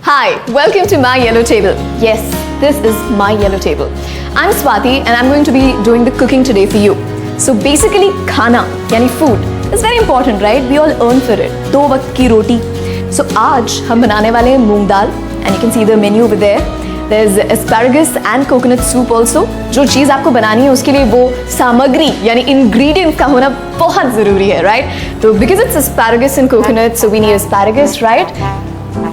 Hi, welcome to my yellow table. Yes, this is my yellow table. I'm Swati and I'm going to be doing the cooking today for you. So basically, khana, yani food, is very important, right? We all earn for it. 2 वक्त की रोटी. So आज हम बनाने वाले हैं मूंग दाल and you can see the menu over there. There's asparagus and coconut soup also. जो चीज़ आपको बनानी है उसके लिए वो सामग्री यानी ingredients का होना बहुत ज़रूरी है, right? तो because it's asparagus and coconut, so we need asparagus, right?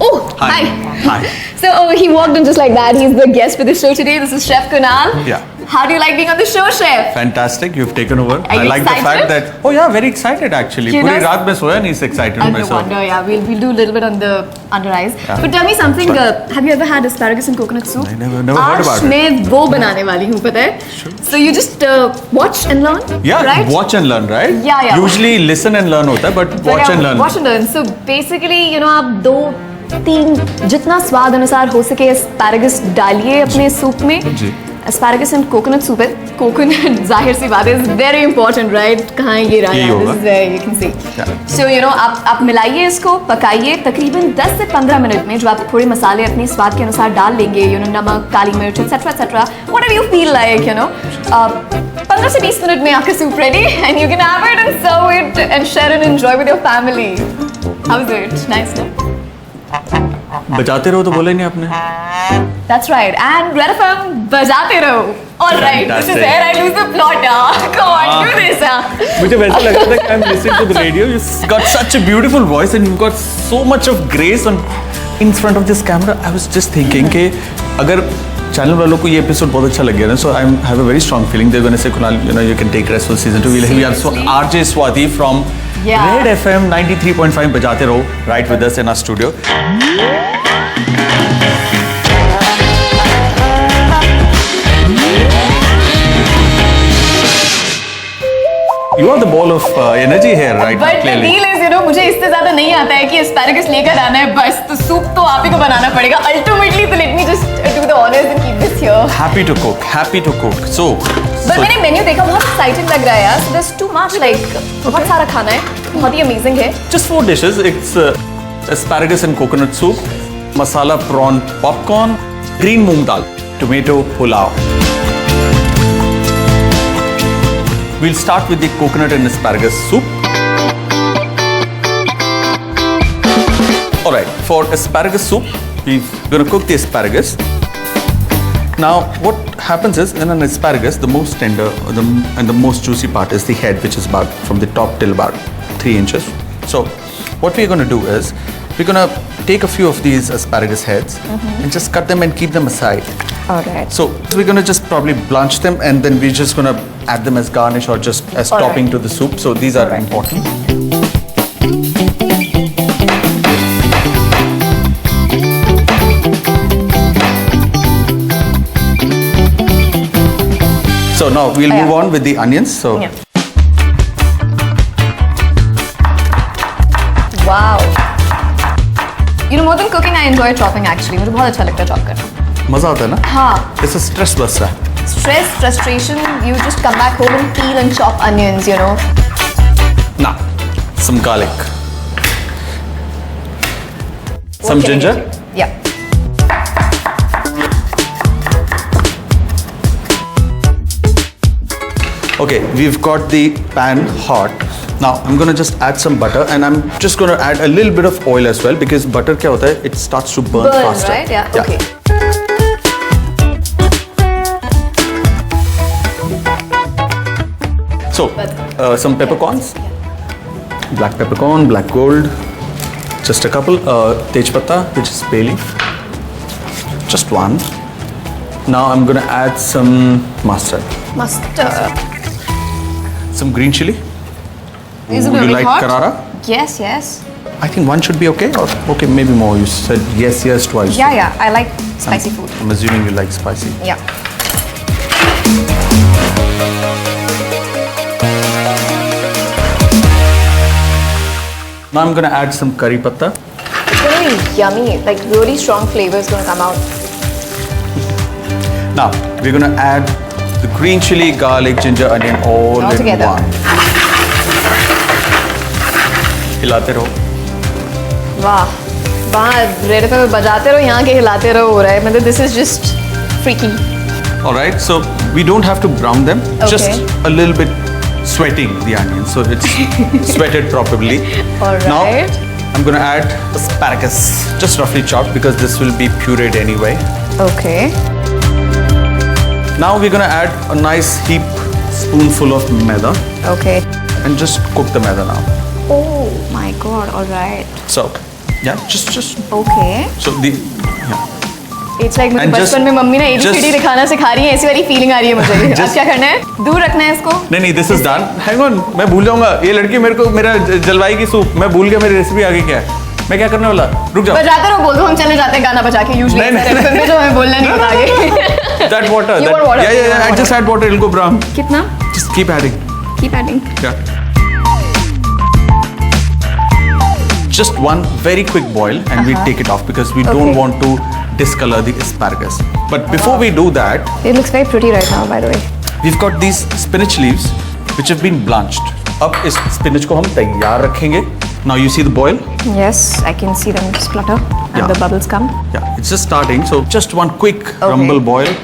Oh, hi. Hi. So he walked in just like that. He's the guest for the show today. This is Chef Kunal. Yeah. How do you like being on the show, Chef? Fantastic. You've taken over. Are I you like the fact excited? that. Oh yeah, very excited actually. You पूरी know- रात में सोया नहीं, so excited No myself. wonder, yeah. We'll do a little bit on the under eyes. Yeah. But tell me something. Sure. Have you ever had asparagus and coconut soup? I never heard about आज it. मैं वो बनाने वाली हूँ, पता है? So you just watch and learn, Yeah, right? watch and learn, right? Yeah. Usually listen and learn होता है, but But watch yeah, and learn. Watch and learn. So basically, आप 2-3 जितना स्वाद अनुसार हो सके एस्पैरागस डालिए अपने सूप में. जी. एस्पैरागस एंड कोकोनट सूप है. कोकोनट जाहिर सी बात है, इज वेरी इंपॉर्टेंट, राइट? कहाँ है ये यही होगा. You can see. सो आप मिलाइए इसको, पकाइए तकरीबन 10 से 15 मिनट में. जो आप थोड़े मसाले अपने स्वाद के अनुसार डाल लेंगे, नमक, काली मिर्च, etcetera etcetera, whatever you feel like, 15 से 20 मिनट में आपका soup ready and you can have it and serve it and share and enjoy with your family. How is it? Nice ना? बजाते रहो तो बोले नहीं आपने. That's right. And Red FM, बजाते रहो. All right. This is Fantastic. where I lose the plot. Come on, do this. मुझे वैसा लगता था कि I'm listening to the radio. You've got such a beautiful voice and you've got so much of grace in front of this camera. I was just thinking कि अगर channel वालों को ये एपिसोड बहुत अच्छा लग गया ना, so I have a very strong feeling they're going to say, Kunal, you can take rest for season 2. We have RJ Swati from Red FM 93.5 बजाते रहो, right with us in our studio. You are the ball of energy here, right? But now, the clearly. deal is, मुझे इससे ज्यादा नहीं आता है कि asparagus लेकर आना है बस. तो सूप तो आप ही को बनाना पड़ेगा. Ultimately, तो let me just do the honors and keep this here. Happy to cook. Happy to cook. So. But मैंने मेन्यू देखा, बहुत एक्साइटिंग लग रहा है यार. There's too much, like बहुत सारा खाना है. बहुत ही अमेजिंग है. Just 4 dishes. It's asparagus and coconut soup, masala prawn popcorn, green moong dal, tomato pulao. We'll start with the coconut and asparagus soup. Alright, for asparagus soup, we're going to cook the asparagus. Now, what happens is, in an asparagus, the most tender and the most juicy part is the head, which is about from the top till about 3 inches. So, what we're going to do is, we're going to take a few of these asparagus heads and just cut them and keep them aside. Alright. So, we're going to just probably blanch them and then we're just going to add them as garnish or just as Alright. topping to the soup. So, these are important. So, now we'll move on with the onions. So, Yeah. Wow. More than cooking, I enjoy chopping actually. मुझे बहुत अच्छा लगता है chop करना. मजा आता है ना? हाँ. इससे स्ट्रेस बचता है. Stress, frustration, you just come back home and peel and chop onions, Now, some garlic. Some What can you ginger. do? Yeah. Okay, we've got the pan hot. Now, I'm going to just add some butter and I'm just going to add a little bit of oil as well because butter क्या होता है? It starts to burn Burn, faster. right? Yeah. Okay. So, some peppercorns. Black peppercorn, black gold. Just a couple. Tej patta, which is bay leaf. Just one. Now I'm going to add some mustard. Mustard. Some green chili. Is it Would really you like hot? karara? Yes, yes. I think one should be okay. Or okay, maybe more. You said yes twice. Yeah. I like spicy food. I'm assuming you like spicy. Yeah. Now I'm going to add some curry patta. It's gonna be yummy. Like really strong flavor is gonna come out. Now we're going to add the green chili, garlic, ginger, onion all in together. one. हिलाते रहो. वाह बाहर red पे बजाते रहो, यहाँ के हिलाते रहो हो रहा है. मतलब this is just freaky. All right, so we don't have to brown them. Okay. Just a little bit sweating the onions, so it's sweated properly. All Now right. I'm gonna add asparagus, just roughly chopped because this will be pureed anyway. Okay. Now we're gonna add a nice heap spoonful of maida Okay. and just cook the maida now. Oh my God. All right. So yeah, just Okay. so the yeah. It's like मुझे And just- बचपन में mummy ने ABCD just- दिखाना सिखा रही है, ऐसी वाली फीलिंग आ रही है मुझे. अब Just- क्या करना है? दूर रखना है इसको. नहीं this is done. Hang on, मैं भूल जाऊंगा. ये लड़की मेरे को मेरा जलवाई की सूप, मैं भूल गया मेरी रेसिपी आगे क्या है. मैं क्या करने वाला, रुक जाओ. बजाते रहो, बोल दो, हम चले जाते हैं गाना बजा के. यूजुअली नहीं, नहीं, में जो हमें बोलना नहीं होता आगे. That water. You that, want water, Yeah, you yeah, want yeah. I just add water. It'll go brown. कितना? Just keep adding. Keep adding. Yeah. Just one very quick boil, and we take it off because we don't Okay. want to discolor the asparagus. But before we do that, It looks very pretty right now, by the way. we've got these spinach leaves which have been blanched. अब इस spinach को हम तैयार रखेंगे. Now you see the boil? Yes, I can see them splutter and Yeah. the bubbles come. Yeah, it's just starting. So just one quick Okay. rumble boil.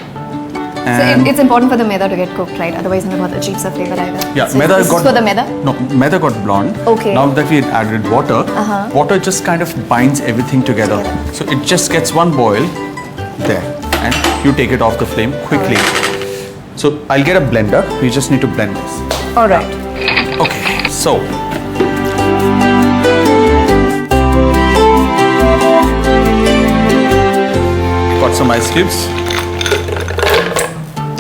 So And it's important for the maida to get cooked, right? Otherwise, हमें बहुत अजीब सा flavor आएगा. yeah, So maida this got is for the maida. No, maida got blonde. Okay. Now that we had added water, water just kind of binds everything together. So it just gets one boil there, and you take it off the flame quickly. So I'll get a blender. We just need to blend this. All right. Okay, so. Got some ice cubes.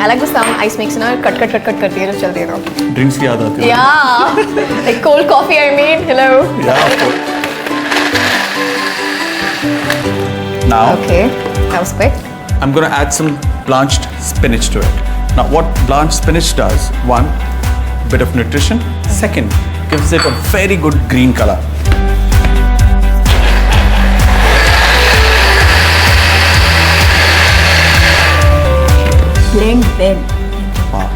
I like the sound ice makes ना cut cut cut cut करती है जब चलती है तो. Drinks की याद आती है. Yeah, like cold coffee I made. Hello. Yeah, of course. Now Okay, that was quick. I'm going to add some blanched spinach to it. Now what blanched spinach does, one, bit of nutrition. Second, gives it a very good green color. Blend well. Wow.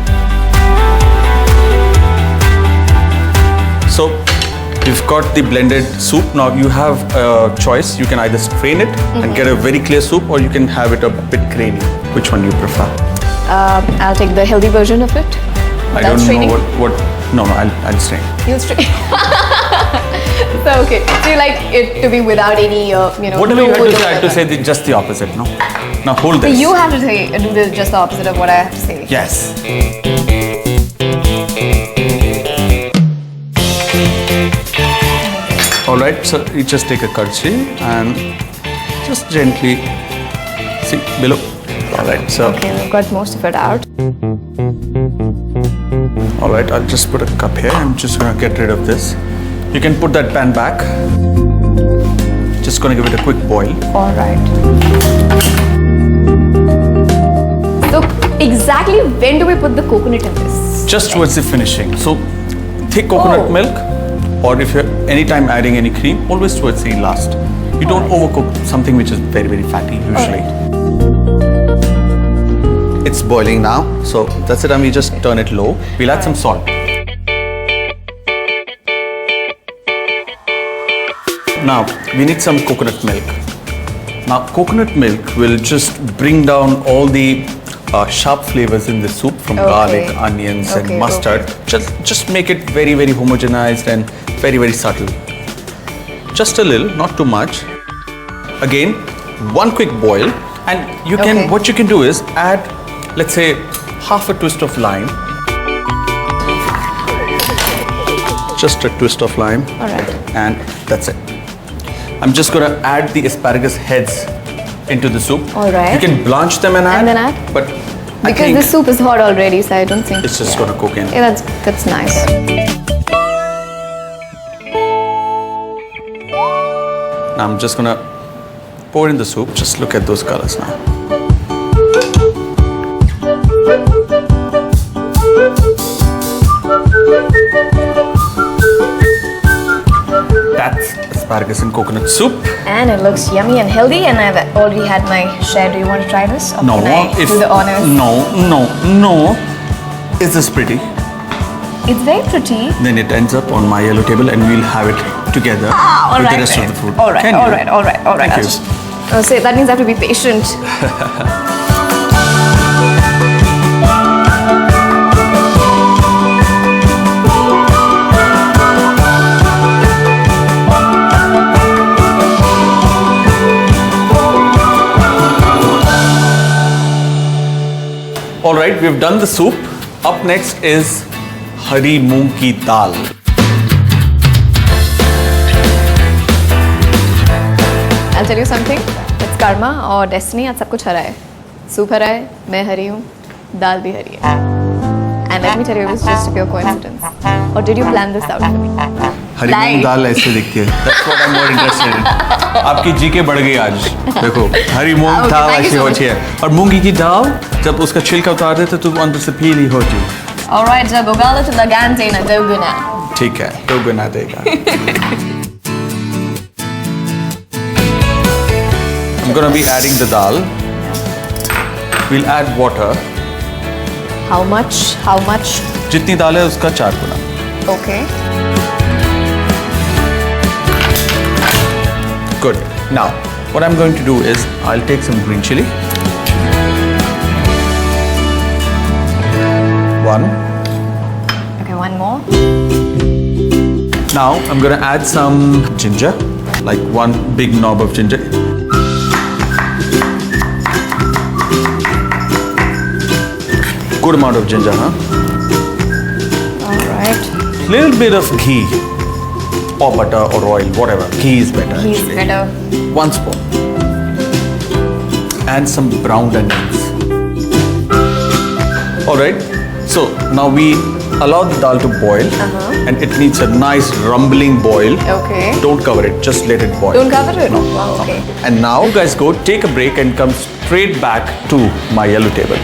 So you've got the blended soup. Now you have a choice. You can either strain it and get a very clear soup, or you can have it a bit grainy. Which one do you prefer? I'll take the healthy version of it. I Without don't straining. know what. No, I'll strain. You'll strain. So okay, so you like it to be without any, Whatever you had fluid to or say, I had to whatever. say just the opposite. No. Now hold So this. you have to do just the opposite of what I have to say. Yes. All right. So you just take a kerchi and just gently see below. All right. So Okay, we've got most of it out. all right. I'll just put a cup here. I'm just gonna get rid of this. You can put that pan back. Just gonna give it a quick boil. All right. So exactly when do we put the coconut in this? Just towards the finishing. So thick coconut Oh. milk, or if you're anytime adding any cream, always towards the last. You don't overcook something which is very, very fatty usually. It's boiling now, so that's it, and we just turn it low. We'll add some salt. Now, we need some coconut milk. Now, coconut milk will just bring down all the sharp flavors in the soup from Okay. garlic, onions, and Okay, mustard. Just make it very, very homogenized and very, very subtle. Just a little, not too much. Again, one quick boil, and you can. Okay. What you can do is add, let's say, half a twist of lime. Just a twist of lime. All right. And that's it. I'm just gonna add the asparagus heads into the soup. All right. You can blanch them and add. And then add? But I Because think the soup is hot already, so I don't think it's just gonna cook in. Yeah, that's nice. Now I'm just gonna pour in the soup. Just look at those colors now. That's asparagus and coconut soup. And it looks yummy and healthy, and I've already had my share. Do you want to try this? Or No, can I if do the honors? no. Is this pretty? It's very pretty. Then it ends up on my yellow table and we'll have it together All with right, the rest then. of the food. All right, Can you? all right, all right, all right. Thank you. So that means I have to be patient. All right, we've done the soup. Up next is हरी मूंग की दाल. I'll tell you something. It's karma or destiny. आज सब कुछ हरा है. Soup हरा है, मैं हरी हूँ, दाल भी हरी है. And let me tell you, it was just a pure coincidence. Or did you plan this out for me? हरी मूंग दाल ऐसे दिखती है. That's what I'm more interested in. आपकी जीके बढ़ गई आज. देखो, हरी मूंग Okay, दाल thank you ऐसी so होती है. और मूंगी की दाल जब उसका छिलका उतार देते तो अंदर से पीली होती है. Alright, जब उगालो तो लगान देना दोगुना. ठीक है, तो गुना देगा. I'm gonna be adding the dal. We'll add water. How much? How much? जितनी दाल है उसका 4 गुना. Okay. Good. Now, what I'm going to do is I'll take some green chili. 1. Okay, one more. Now I'm gonna add some ginger, like 1 big knob of ginger. Good amount of ginger, huh? Alright. Little bit of ghee or butter or oil, whatever. Ghee is better. He's actually. better. 1 spoon. And some browned onions. Alright, so now we allow the dal to boil and it needs a nice rumbling boil. Okay. Don't cover it, just let it boil. Don't cover it? Wow, okay. And now you guys go take a break and come straight back to my yellow table.